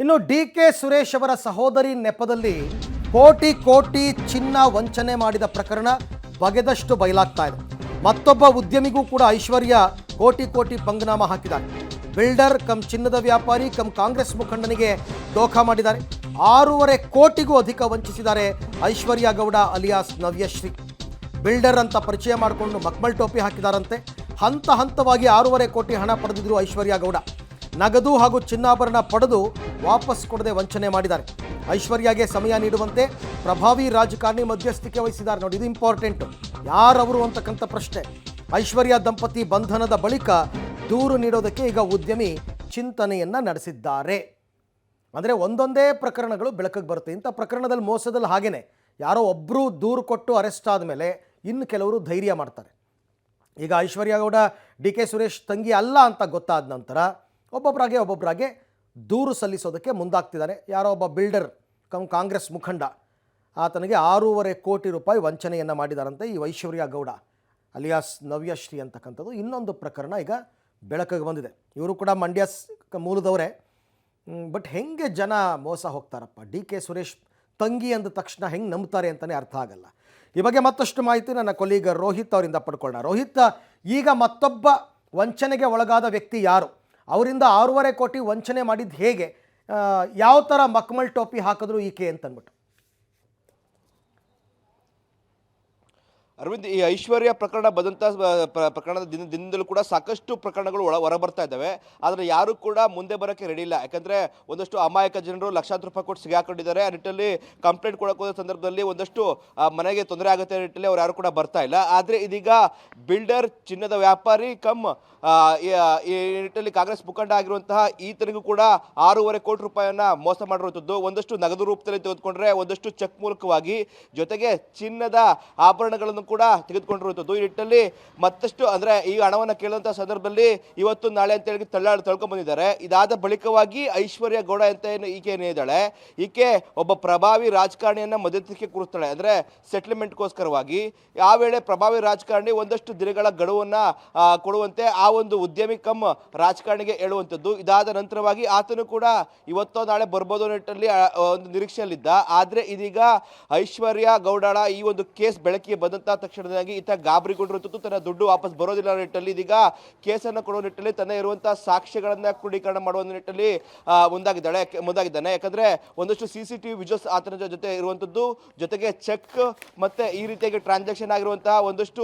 ಇನ್ನು ಡಿ.ಕೆ. ಸುರೇಶ್ ಅವರ ಸಹೋದರಿ ನೆಪದಲ್ಲಿ ಕೋಟಿ ಕೋಟಿ ಚಿನ್ನ ವಂಚನೆ ಮಾಡಿದ ಪ್ರಕರಣ ಬಗೆದಷ್ಟು ಬಯಲಾಗ್ತಾ ಇದೆ. ಮತ್ತೊಬ್ಬ ಉದ್ಯಮಿಗೂ ಕೂಡ ಐಶ್ವರ್ಯ ಕೋಟಿ ಕೋಟಿ ಪಂಗನಾಮ ಹಾಕಿದ್ದಾರೆ. ಬಿಲ್ಡರ್ ಕಮ್ ಚಿನ್ನದ ವ್ಯಾಪಾರಿ ಕಮ್ ಕಾಂಗ್ರೆಸ್ ಮುಖಂಡನಿಗೆ ದೋಖಾ ಮಾಡಿದ್ದಾರೆ. 6.5 ಕೋಟಿಗೂ ಅಧಿಕ ವಂಚಿಸಿದ್ದಾರೆ ಐಶ್ವರ್ಯ ಗೌಡ ಅಲಿಯಾಸ್ ನವ್ಯಶ್ರೀ. ಬಿಲ್ಡರ್ ಅಂತ ಪರಿಚಯ ಮಾಡಿಕೊಂಡು ಮಕ್ಮಲ್ ಟೋಪಿ ಹಾಕಿದಾರಂತೆ. ಹಂತ ಹಂತವಾಗಿ 6.5 ಕೋಟಿ ಹಣ ಪಡೆದಿದ್ರು ಐಶ್ವರ್ಯ ಗೌಡ. ನಗದು ಹಾಗೂ ಚಿನ್ನಾಭರಣ ಪಡೆದು ವಾಪಸ್ ಕೊಡದೆ ವಂಚನೆ ಮಾಡಿದ್ದಾರೆ. ಐಶ್ವರ್ಯಗೆ ಸಮಯ ನೀಡುವಂತೆ ಪ್ರಭಾವಿ ರಾಜಕಾರಣಿ ಮಧ್ಯಸ್ಥಿಕೆ ವಹಿಸಿದ್ದಾರೆ. ನೋಡಿ, ಇದು ಇಂಪಾರ್ಟೆಂಟು. ಯಾರವರು ಅಂತಕ್ಕಂಥ ಪ್ರಶ್ನೆ. ಐಶ್ವರ್ಯ ದಂಪತಿ ಬಂಧನದ ಬಳಿಕ ದೂರು ನೀಡೋದಕ್ಕೆ ಈಗ ಉದ್ಯಮಿ ಚಿಂತನೆಯನ್ನು ನಡೆಸಿದ್ದಾರೆ. ಅಂದರೆ ಒಂದೊಂದೇ ಪ್ರಕರಣಗಳು ಬೆಳಕಿಗೆ ಬರುತ್ತೆ. ಇಂಥ ಪ್ರಕರಣದಲ್ಲಿ ಮೋಸದಲ್ಲಿ ಹಾಗೇನೆ ಯಾರೋ ಒಬ್ಬರು ದೂರು ಕೊಟ್ಟು ಅರೆಸ್ಟ್ ಆದಮೇಲೆ ಇನ್ನು ಕೆಲವರು ಧೈರ್ಯ ಮಾಡ್ತಾರೆ. ಈಗ ಐಶ್ವರ್ಯ ಗೌಡ ಡಿ.ಕೆ. ಸುರೇಶ್ ತಂಗಿ ಅಲ್ಲ ಅಂತ ಗೊತ್ತಾದ ನಂತರ ಒಬ್ಬೊಬ್ಬರಾಗೆ ದೂರು ಸಲ್ಲಿಸೋದಕ್ಕೆ ಮುಂದಾಗ್ತಿದ್ದಾರೆ. ಯಾರೋ ಒಬ್ಬ ಬಿಲ್ಡರ್ ಕಾಂಗ್ರೆಸ್ ಮುಖಂಡ, ಆತನಿಗೆ 6.5 ಕೋಟಿ ರೂಪಾಯಿ ವಂಚನೆಯನ್ನು ಮಾಡಿದಾರಂತೆ ಈ ಐಶ್ವರ್ಯ ಗೌಡ ಅಲಿಯಾಸ್ ನವ್ಯಶ್ರೀ ಅಂತಕ್ಕಂಥದ್ದು. ಇನ್ನೊಂದು ಪ್ರಕರಣ ಈಗ ಬೆಳಕಿಗೆ ಬಂದಿದೆ. ಇವರು ಕೂಡ ಮಂಡ್ಯ ಮೂಲದವರೇ. ಬಟ್ ಹೆಂಗೆ ಜನ ಮೋಸ ಹೋಗ್ತಾರಪ್ಪ. ಡಿ.ಕೆ. ಸುರೇಶ್ ತಂಗಿ ಅಂದ ತಕ್ಷಣ ಹೆಂಗೆ ನಂಬ್ತಾರೆ ಅಂತಲೇ ಅರ್ಥ ಆಗಲ್ಲ. ಈ ಬಗ್ಗೆ ಮತ್ತಷ್ಟು ಮಾಹಿತಿ ನನ್ನ ಕೊಲೀಗ ರೋಹಿತ್ ಅವರಿಂದ ಪಡ್ಕೊಳ್ಳೋಣ. ರೋಹಿತ್, ಈಗ ಮತ್ತೊಬ್ಬ ವಂಚನೆಗೆ ಒಳಗಾದ ವ್ಯಕ್ತಿ ಯಾರು? ಅವರಿಂದ 6.5 ಕೋಟಿ ವಂಚನೆ ಮಾಡಿದ್ದು ಹೇಗೆ? ಯಾವ ಥರ ಮಕ್ಮಲ್ ಟೋಪಿ ಹಾಕಿದ್ರು ಈಕೆ ಅಂತಂದ್ಬಿಟ್ಟು. ಅರವಿಂದ್, ಈ ಐಶ್ವರ್ಯ ಪ್ರಕರಣ ಬಂದಂಥ ಪ್ರಕರಣದ ದಿನದಲ್ಲೂ ಕೂಡ ಸಾಕಷ್ಟು ಪ್ರಕರಣಗಳು ಹೊರಬರ್ತಾ ಇದ್ದಾವೆ. ಆದರೆ ಯಾರು ಕೂಡ ಮುಂದೆ ಬರೋಕ್ಕೆ ರೆಡಿ ಇಲ್ಲ. ಯಾಕಂದರೆ ಒಂದಷ್ಟು ಅಮಾಯಕ ಜನರು ಲಕ್ಷಾಂತರ ರೂಪಾಯಿ ಕೊಟ್ಟು ಸಿಗಾಕೊಂಡಿದ್ದಾರೆ. ಆ ನಿಟ್ಟಲ್ಲಿ ಕಂಪ್ಲೇಂಟ್ ಕೊಡೋಕೆ ಹೋದ ಸಂದರ್ಭದಲ್ಲಿ ಒಂದಷ್ಟು ಮನೆಗೆ ತೊಂದರೆ ಆಗುತ್ತೆ ಆ ನಿಟ್ಟಲ್ಲಿ ಅವ್ರು ಯಾರು ಕೂಡ ಬರ್ತಾ ಇಲ್ಲ. ಆದರೆ ಇದೀಗ ಬಿಲ್ಡರ್, ಚಿನ್ನದ ವ್ಯಾಪಾರಿ ಕಮ್ ಈ ನಿಟ್ಟಲ್ಲಿ ಕಾಂಗ್ರೆಸ್ ಮುಖಂಡ ಆಗಿರುವಂತಹ ಈತನಿಗೂ ಕೂಡ 6.5 ಕೋಟಿ ರೂಪಾಯಿಯನ್ನು ಮೋಸ ಮಾಡಿರುವಂಥದ್ದು. ಒಂದಷ್ಟು ನಗದು ರೂಪದಲ್ಲಿ ತೆಗೆದುಕೊಂಡ್ರೆ, ಒಂದಷ್ಟು ಚೆಕ್ ಮೂಲಕವಾಗಿ, ಜೊತೆಗೆ ಚಿನ್ನದ ಆಭರಣಗಳನ್ನು ಕೂಡ ತೆಗೆದುಕೊಂಡಿರುವಂಥದ್ದು. ಈ ನಿಟ್ಟಲ್ಲಿ ಮತ್ತಷ್ಟು ಅಂದರೆ ಈ ಹಣವನ್ನು ಕೇಳುವಂಥ ಸಂದರ್ಭದಲ್ಲಿ ಇವತ್ತು ನಾಳೆ ಅಂತ ಹೇಳಿ ತಳ್ಕೊಂಡು ಬಂದಿದ್ದಾರೆ. ಇದಾದ ಬಳಿಕವಾಗಿ ಐಶ್ವರ್ಯ ಗೌಡ ಅಂತ ಈಕೆ ಏನಿದ್ದಾಳೆ, ಈಕೆ ಒಬ್ಬ ಪ್ರಭಾವಿ ರಾಜಕಾರಣಿಯನ್ನು ಮಧ್ಯಸ್ಥಿಕೆ ಕೂರಿಸ್ತಾಳೆ. ಅಂದರೆ ಸೆಟ್ಲ್ಮೆಂಟ್ಗೋಸ್ಕರವಾಗಿ ಆ ವೇಳೆ ಪ್ರಭಾವಿ ರಾಜಕಾರಣಿ ಒಂದಷ್ಟು ದಿನಗಳ ಗಡುವನ್ನು ಕೊಡುವಂತೆ ಆ ಒಂದು ಉದ್ಯಮಿ ಕಮ್ ರಾಜಕಾರಣಿಗೆ ಹೇಳುವಂಥದ್ದು. ಇದಾದ ನಂತರವಾಗಿ ಆತನು ಕೂಡ ಇವತ್ತೋ ನಾಳೆ ಬರ್ಬೋದು ನಿಟ್ಟಲ್ಲಿ ಒಂದು ನಿರೀಕ್ಷೆಯಲ್ಲಿದ್ದ. ಆದರೆ ಇದೀಗ ಐಶ್ವರ್ಯ ಗೌಡಳ ಈ ಒಂದು ಕೇಸ್ ಬೆಳಕಿಗೆ ಬಂದಂಥ ತಕ್ಷಣವಾಗಿ ಈತ ಗಾಬರಿಗೊಂಡಿರುವಂಥದ್ದು. ತನ್ನ ದುಡ್ಡು ವಾಪಸ್ ಬರೋದಿಲ್ಲ ನಿಟ್ಟಲ್ಲಿ ಇದೀಗ ಕೇಸನ್ನು ಕೊಡುವ ನಿಟ್ಟಲ್ಲಿ ತನ್ನ ಇರುವಂತಹ ಸಾಕ್ಷ್ಯಗಳನ್ನ ಕ್ರೋಢೀಕರಣ ಮಾಡುವ ನಿಟ್ಟಲ್ಲಿ ಮುಂದಾಗಿದ್ದಾನೆ. ಯಾಕಂದ್ರೆ ಒಂದಷ್ಟು CCTV ವಿಜುವಲ್ಸ್ ಆತನ ಜೊತೆ ಇರುವಂಥದ್ದು, ಜೊತೆಗೆ ಚೆಕ್ ಮತ್ತೆ ಈ ರೀತಿಯಾಗಿ ಟ್ರಾನ್ಸಾಕ್ಷನ್ ಆಗಿರುವಂತಹ ಒಂದಷ್ಟು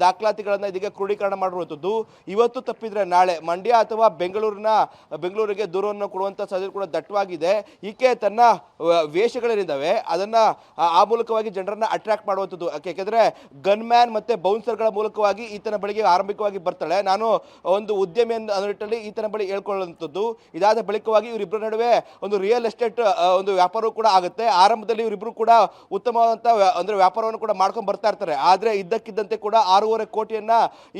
ದಾಖಲಾತಿಗಳನ್ನ ಇದೀಗ ಕ್ರೋಢೀಕರಣ ಮಾಡಿರುವಂಥದ್ದು. ಇವತ್ತು ತಪ್ಪಿದ್ರೆ ನಾಳೆ ಮಂಡ್ಯ ಅಥವಾ ಬೆಂಗಳೂರಿಗೆ ದೂರವನ್ನು ಕೊಡುವಂತ ಸಾಧ್ಯತೆ ಕೂಡ ದಟ್ಟವಾಗಿದೆ. ಈಕೆ ತನ್ನ ವೇಷಗಳೇನಿದ್ದಾವೆ ಅದನ್ನ ಆ ಮೂಲಕವಾಗಿ ಜನರನ್ನ ಅಟ್ರಾಕ್ಟ್ ಮಾಡುವಂಥದ್ದು. ಯಾಕೆಂದ್ರೆ ಗನ್ಮ್ಯಾನ್ ಮತ್ತೆ ಬೌನ್ಸರ್ಗಳ ಮೂಲಕವಾಗಿ ಈತನ ಬಳಿಗೆ ಆರಂಭಿಕವಾಗಿ ಬರ್ತಾಳೆ. ನಾನು ಒಂದು ಉದ್ಯಮಿ ಅನ್ನೋ ನಿಟ್ಟಲ್ಲಿ ಈತನ ಬಳಿ ಹೇಳ್ಕೊಳ್ಳುವಂಥದ್ದು. ಇದಾದ ಬಳಿಕವಾಗಿ ಇವರಿಬ್ಬರ ನಡುವೆ ಒಂದು ರಿಯಲ್ ಎಸ್ಟೇಟ್ ಒಂದು ವ್ಯಾಪಾರವೂ ಕೂಡ ಆಗುತ್ತೆ. ಆರಂಭದಲ್ಲಿ ಇವರಿಬ್ಬರು ಕೂಡ ಉತ್ತಮವಾದಂತಹ ಅಂದ್ರೆ ವ್ಯಾಪಾರವನ್ನು ಕೂಡ ಮಾಡ್ಕೊಂಡು ಬರ್ತಾ ಇರ್ತಾರೆ. ಆದ್ರೆ ಇದ್ದಕ್ಕಿದ್ದಂತೆ ಕೂಡ 6.5 ಕೋಟಿಯನ್ನ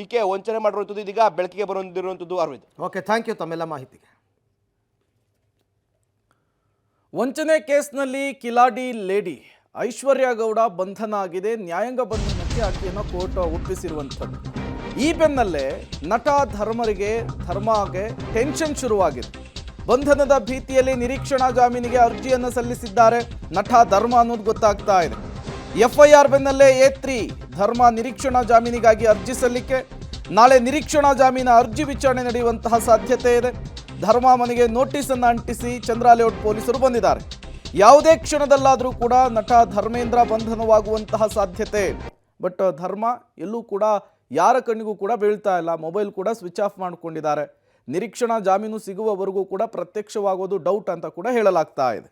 ಈಕೆ ವಂಚನೆ ಮಾಡಿರುವಂಥದ್ದು ಇದೀಗ ಬೆಳಕಿಗೆ ಬರುವಂತಿರುವಂಥದ್ದು. ಅರವಿಂದ್, ಓಕೆ, ಥ್ಯಾಂಕ್ ಯು ತಮ್ಮೆಲ್ಲ ಮಾಹಿತಿಗೆ. ವಂಚನೆ ಕೇಸ್ನಲ್ಲಿ ಕಿಲಾಡಿ ಲೇಡಿ ಐಶ್ವರ್ಯ ಗೌಡ ಬಂಧನ ಆಗಿದೆ. ನ್ಯಾಯಾಂಗ ಬಂಧನಕ್ಕೆ ಆಕೆಯನ್ನು ಕೋರ್ಟ್ ಒಪ್ಪಿಸಿರುವಂಥದ್ದು. ಈ ಬೆನ್ನಲ್ಲೇ ನಟ ಧರ್ಮಗೆ ಟೆನ್ಷನ್ ಶುರುವಾಗಿದೆ. ಬಂಧನದ ಭೀತಿಯಲ್ಲಿ ನಿರೀಕ್ಷಣಾ ಜಾಮೀನಿಗೆ ಅರ್ಜಿಯನ್ನು ಸಲ್ಲಿಸಿದ್ದಾರೆ ನಟ ಧರ್ಮ ಅನ್ನೋದು ಗೊತ್ತಾಗ್ತಾ ಇದೆ. FIR ಬೆನ್ನಲ್ಲೇ A3 ಧರ್ಮ ನಿರೀಕ್ಷಣಾ ಜಾಮೀನಿಗಾಗಿ ಅರ್ಜಿ ಸಲ್ಲಿಕೆ. ನಾಳೆ ನಿರೀಕ್ಷಣಾ ಜಾಮೀನ ಅರ್ಜಿ ವಿಚಾರಣೆ ನಡೆಯುವಂತಹ ಸಾಧ್ಯತೆ ಇದೆ. ಧರ್ಮ ಮನೆಗೆ ನೋಟಿಸ್ ಅನ್ನು ಅಂಟಿಸಿ ಚಂದ್ರಾಲೇಔಟ್ ಪೊಲೀಸರು ಬಂದಿದ್ದಾರೆ. ಯಾವುದೇ ಕ್ಷಣದಲ್ಲಾದರೂ ಕೂಡ ನಟ ಧರ್ಮೇಂದ್ರ ಬಂಧನವಾಗುವಂತಹ ಸಾಧ್ಯತೆ. ಬಟ್ ಧರ್ಮ ಎಲ್ಲೂ ಕೂಡ ಯಾರ ಕಣ್ಣಿಗೂ ಕೂಡ ಬೀಳ್ತಾ ಇಲ್ಲ. ಮೊಬೈಲ್ ಕೂಡ ಸ್ವಿಚ್ ಆಫ್ ಮಾಡಿಕೊಂಡಿದ್ದಾರೆ. ನಿರೀಕ್ಷಣಾ ಜಾಮೀನು ಸಿಗುವವರೆಗೂ ಕೂಡ ಪ್ರತ್ಯಕ್ಷವಾಗೋದು ಡೌಟ್ ಅಂತ ಕೂಡ ಹೇಳಲಾಗ್ತಾ ಇದೆ.